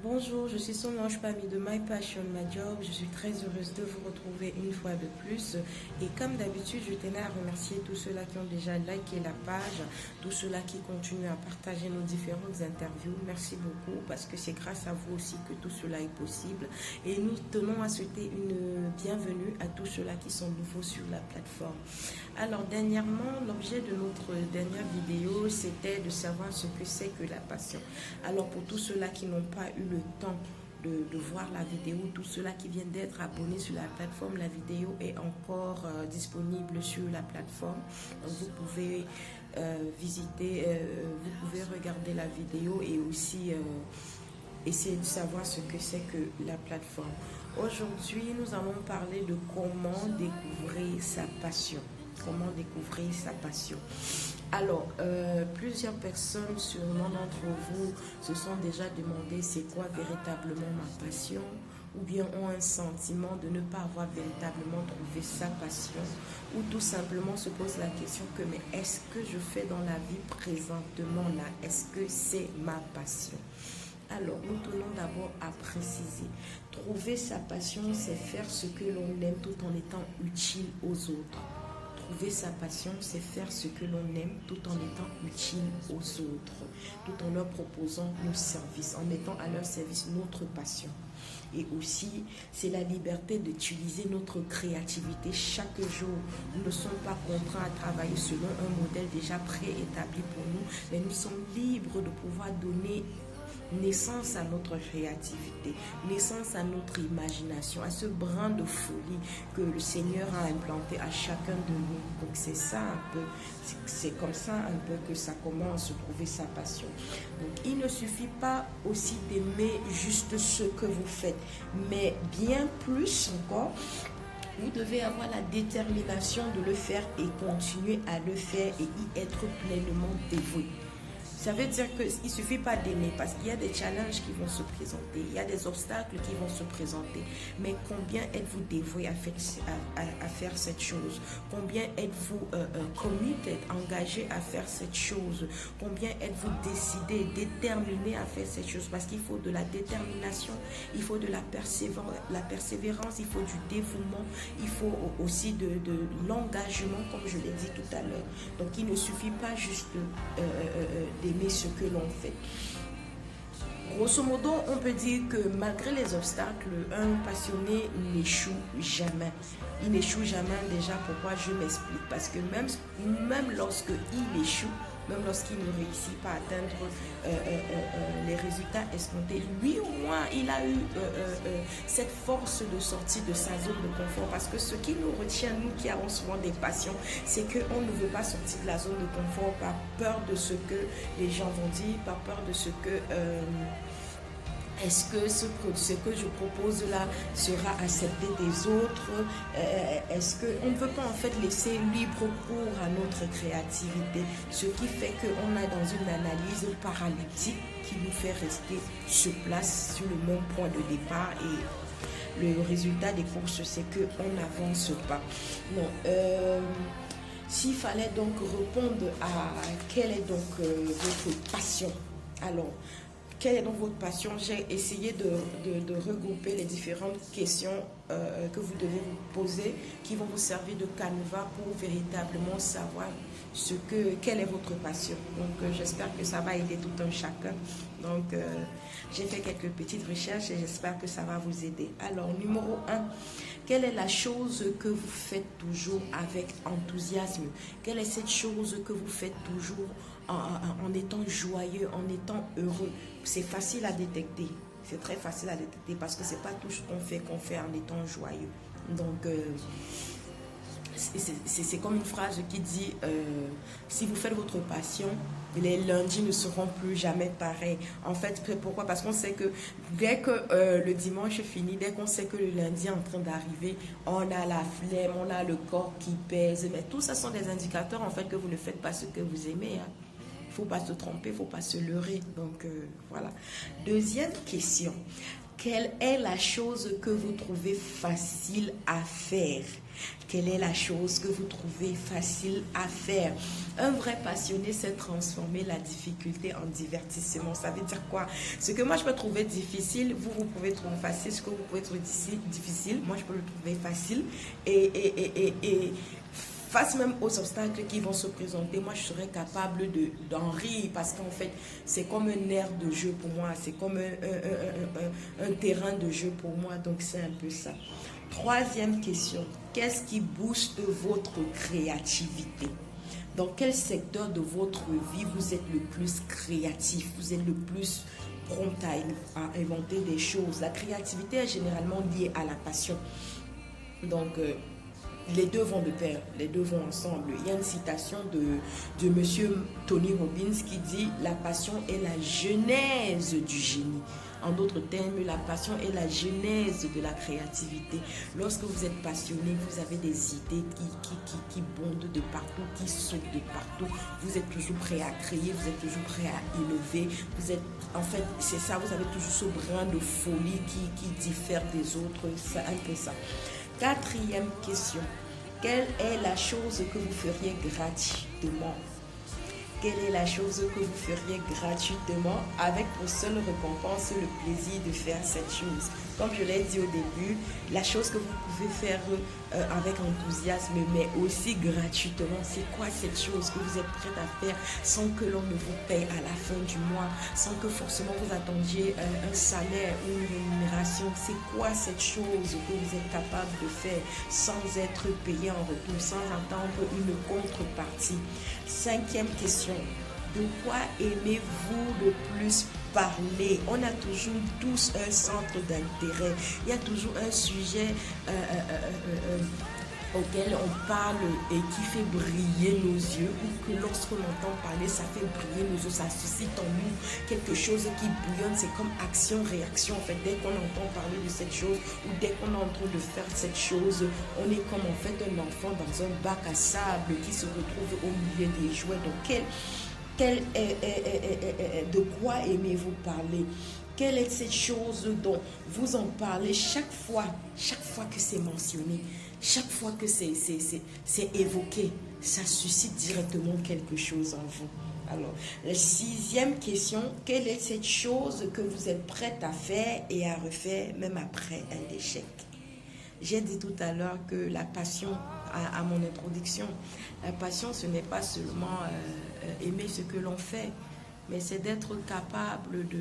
Bonjour, je suis Solange Pami de My Passion, My Job. Je suis très heureuse de vous retrouver une fois de plus. Et comme d'habitude, je tenais à remercier tous ceux-là qui ont déjà liké la page, tous ceux-là qui continuent à partager nos différentes interviews. Merci beaucoup parce que c'est grâce à vous aussi que tout cela est possible. Et nous tenons à souhaiter une bienvenue à tous ceux-là qui sont nouveaux sur la plateforme. Alors, dernièrement, l'objet de notre dernière vidéo, c'était de savoir ce que c'est que la passion. Alors, pour tous ceux-là qui n'ont pas eu le temps de voir la vidéo, tous ceux-là qui viennent d'être abonnés sur la plateforme, la vidéo est encore disponible sur la plateforme. Donc, vous pouvez visiter, vous pouvez regarder la vidéo et aussi essayer de savoir ce que c'est que la plateforme. Aujourd'hui, nous allons parler de comment découvrir sa passion. Comment découvrir sa passion. Alors, plusieurs personnes, sûrement d'entre vous, se sont déjà demandé c'est quoi véritablement ma passion, ou bien ont un sentiment de ne pas avoir véritablement trouvé sa passion, ou tout simplement se posent la question que mais est-ce que je fais dans la vie présentement là, est-ce que c'est ma passion? Alors, nous tenons d'abord à préciser. Trouver sa passion, c'est faire ce que l'on aime tout en étant utile aux autres. Trouver sa passion, c'est faire ce que l'on aime tout en étant utile aux autres, tout en leur proposant nos services, en mettant à leur service notre passion. Et aussi, c'est la liberté d'utiliser notre créativité chaque jour. Nous ne sommes pas contraints à travailler selon un modèle déjà préétabli pour nous, mais nous sommes libres de pouvoir donner naissance à notre créativité, naissance à notre imagination, à ce brin de folie que le Seigneur a implanté à chacun de nous. Donc c'est ça un peu, c'est comme ça un peu que ça commence à trouver sa passion. Donc il ne suffit pas aussi d'aimer juste ce que vous faites, mais bien plus encore, vous devez avoir la détermination de le faire et continuer à le faire et y être pleinement dévoué. Ça veut dire qu'il ne suffit pas d'aimer parce qu'il y a des challenges qui vont se présenter, il y a des obstacles qui vont se présenter. Mais combien êtes-vous dévoué à faire cette chose? Combien êtes-vous committed, engagé à faire cette chose? Combien êtes-vous décidé, déterminé à faire cette chose? Parce qu'il faut de la détermination, il faut de la persévérance, il faut du dévouement, il faut aussi de l'engagement, comme je l'ai dit tout à l'heure. Donc il ne suffit pas juste d'aimer ce que l'on fait. Grosso modo, on peut dire que malgré les obstacles, un passionné n'échoue jamais. Il n'échoue jamais déjà. Pourquoi? Je m'explique. Parce que même lorsqu'il échoue, même lorsqu'il ne réussit pas à atteindre les résultats escomptés, lui au moins, il a eu cette force de sortir de sa zone de confort. Parce que ce qui nous retient, nous qui avons souvent des passions, c'est qu'on ne veut pas sortir de la zone de confort par peur de ce que les gens vont dire, par peur de ce que... est-ce que ce que je propose là sera accepté des autres? Est-ce qu'on ne veut pas en fait laisser libre cours à notre créativité? Ce qui fait qu'on est dans une analyse paralytique qui nous fait rester sur place, sur le même point de départ, et le résultat des courses, c'est qu'on n'avance pas. Non. S'il fallait donc répondre à quelle est donc votre passion, alors quelle est donc votre passion? J'ai essayé de regrouper les différentes questions que vous devez vous poser, qui vont vous servir de canevas pour véritablement savoir quelle est votre passion. Donc j'espère que ça va aider tout un chacun. Donc j'ai fait quelques petites recherches et j'espère que ça va vous aider. Alors numéro 1, quelle est la chose que vous faites toujours avec enthousiasme? Quelle est cette chose que vous faites toujours en étant joyeux, en étant heureux? C'est facile à détecter. C'est très facile à détecter parce que c'est pas tout ce qu'on fait en étant joyeux. Donc c'est comme une phrase qui dit si vous faites votre passion, les lundis ne seront plus jamais pareils. En fait, pourquoi? Parce qu'on sait que dès que le dimanche finit, dès qu'on sait que le lundi est en train d'arriver, on a la flemme, on a le corps qui pèse. Mais tout ça sont des indicateurs en fait que vous ne faites pas ce que vous aimez. Hein. Il ne faut pas se tromper, il ne faut pas se leurrer. Donc voilà. Deuxième question. Quelle est la chose que vous trouvez facile à faire? Quelle est la chose que vous trouvez facile à faire? Un vrai passionné sait transformer la difficulté en divertissement. Ça veut dire quoi? Ce que moi je peux trouver difficile, vous pouvez trouver facile. Ce que vous pouvez trouver difficile, moi je peux le trouver facile. Et face même aux obstacles qui vont se présenter, moi je serais capable d'en rire parce qu'en fait c'est comme un air de jeu pour moi, c'est comme un terrain de jeu pour moi, donc c'est un peu ça. Troisième question, qu'est-ce qui booste votre créativité? Dans quel secteur de votre vie vous êtes le plus créatif, vous êtes le plus prompt à inventer des choses? La créativité est généralement liée à la passion. Donc, les deux vont de pair, les deux vont ensemble. Il y a une citation de monsieur Tony Robbins qui dit « La passion est la genèse du génie ». En d'autres termes, la passion est la genèse de la créativité. Lorsque vous êtes passionné, vous avez des idées qui bondent de partout, qui sautent de partout. Vous êtes toujours prêt à créer, vous êtes toujours prêt à innover. Vous êtes, en fait, c'est ça, vous avez toujours ce brin de folie qui diffère des autres. C'est un peu ça. Quatrième question. Quelle est la chose que vous feriez gratuitement? Quelle est la chose que vous feriez gratuitement avec pour seule récompense le plaisir de faire cette chose? Comme je l'ai dit au début, la chose que vous pouvez faire avec enthousiasme, mais aussi gratuitement, c'est quoi cette chose que vous êtes prête à faire sans que l'on ne vous paye à la fin du mois, sans que forcément vous attendiez un salaire ou une rémunération? C'est quoi cette chose que vous êtes capable de faire sans être payé en retour, sans attendre une contrepartie? Cinquième question. De quoi aimez-vous le plus parler? On a toujours tous un centre d'intérêt. Il y a toujours un sujet auquel on parle et qui fait briller nos yeux, ou que lorsqu'on entend parler, ça fait briller nos yeux, ça suscite en nous quelque chose qui bouillonne. C'est comme action-réaction. En fait, dès qu'on entend parler de cette chose, ou dès qu'on est en train de faire cette chose, on est comme en fait un enfant dans un bac à sable qui se retrouve au milieu des jouets. Donc, de quoi aimez-vous parler? Quelle est cette chose dont vous en parlez chaque fois que c'est mentionné, chaque fois que c'est évoqué, ça suscite directement quelque chose en vous. Alors, la sixième question, quelle est cette chose que vous êtes prête à faire et à refaire même après un échec? J'ai dit tout à l'heure que la passion, à mon introduction, la passion, ce n'est pas seulement aimer ce que l'on fait, mais c'est d'être capable de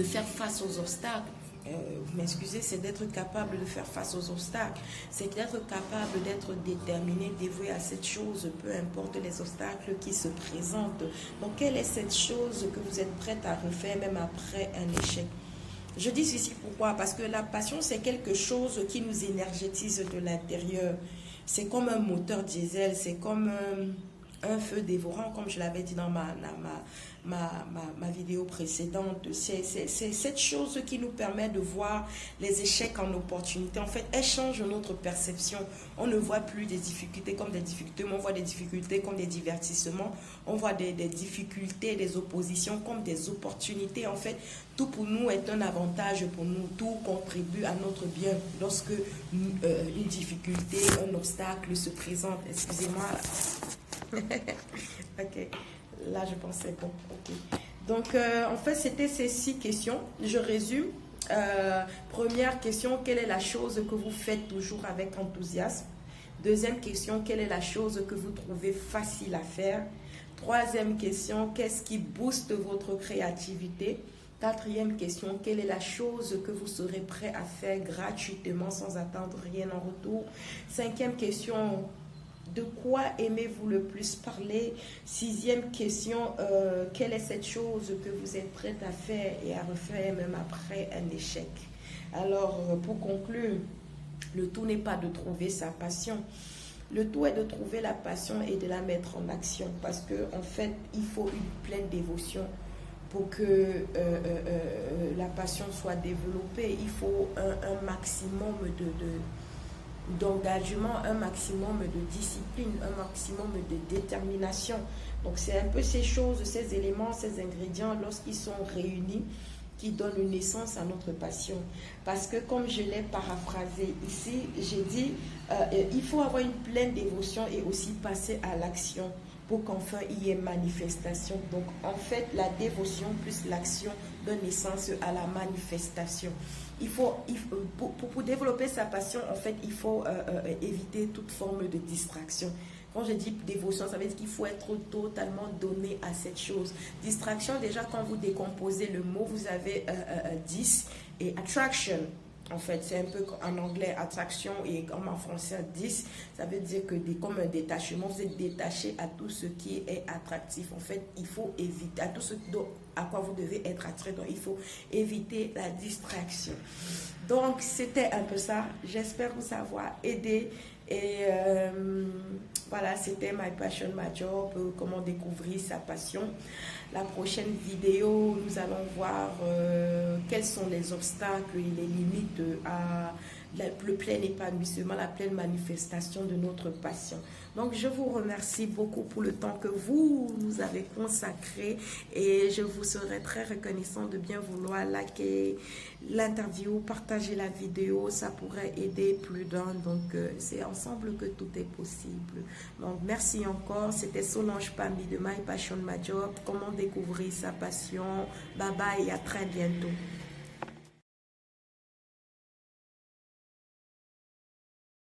faire face aux obstacles. Vous m'excusez, c'est d'être capable de faire face aux obstacles. C'est d'être capable d'être déterminé, dévoué à cette chose, peu importe les obstacles qui se présentent. Donc, quelle est cette chose que vous êtes prête à refaire même après un échec? Je dis ceci pourquoi? Parce que la passion, c'est quelque chose qui nous énergétise de l'intérieur. C'est comme un moteur diesel, c'est comme un feu dévorant, comme je l'avais dit dans ma vidéo précédente. C'est cette chose qui nous permet de voir les échecs en opportunité. En fait, elle change notre perception. On ne voit plus des difficultés comme des difficultés, mais on voit des difficultés comme des divertissements. On voit des difficultés, des oppositions comme des opportunités. En fait, tout pour nous est un avantage pour nous. Tout contribue à notre bien. Lorsque une difficulté, un obstacle se présente. Excusez-moi. Ok. Là, je pensais bon. Ok. Donc, en fait, c'était ces 6 questions. Je résume. Première question, quelle est la chose que vous faites toujours avec enthousiasme? Deuxième question, quelle est la chose que vous trouvez facile à faire? Troisième question, qu'est-ce qui booste votre créativité? Quatrième question, quelle est la chose que vous serez prêt à faire gratuitement sans attendre rien en retour? Cinquième question, de quoi aimez-vous le plus parler? Sixième question, quelle est cette chose que vous êtes prête à faire et à refaire même après un échec? Alors, pour conclure, le tout n'est pas de trouver sa passion. Le tout est de trouver la passion et de la mettre en action, parce que en fait, il faut une pleine dévotion pour que la passion soit développée. Il faut un maximum d'engagement, un maximum de discipline, un maximum de détermination. Donc c'est un peu ces choses, ces éléments, ces ingrédients, lorsqu'ils sont réunis, qui donne naissance à notre passion. Parce que comme je l'ai paraphrasé ici, j'ai dit, il faut avoir une pleine dévotion et aussi passer à l'action pour qu'enfin il y ait manifestation. Donc en fait, la dévotion plus l'action donne naissance à la manifestation. Pour développer sa passion, en fait, il faut éviter toute forme de distraction. Quand je dis dévotion, ça veut dire qu'il faut être totalement donné à cette chose. Distraction, déjà, quand vous décomposez le mot, vous avez 10 et attraction. En fait, c'est un peu en anglais attraction et comme en français 10, ça veut dire que comme un détachement, vous êtes détaché à tout ce qui est attractif. En fait, il faut éviter à tout ce à quoi vous devez être attiré. Donc, il faut éviter la distraction. Donc, c'était un peu ça. J'espère vous avoir aidé. Et voilà, c'était My Passion, My Job, comment découvrir sa passion. La prochaine vidéo, nous allons voir quels sont les obstacles et les limites à le plein épanouissement, la pleine manifestation de notre passion. Donc, je vous remercie beaucoup pour le temps que vous nous avez consacré et je vous serai très reconnaissant de bien vouloir liker l'interview, partager la vidéo, ça pourrait aider plus d'un. Donc, c'est ensemble que tout est possible. Donc, merci encore. C'était Solange Pammy de My Passion, My Job. Comment découvrir sa passion. Bye bye et à très bientôt.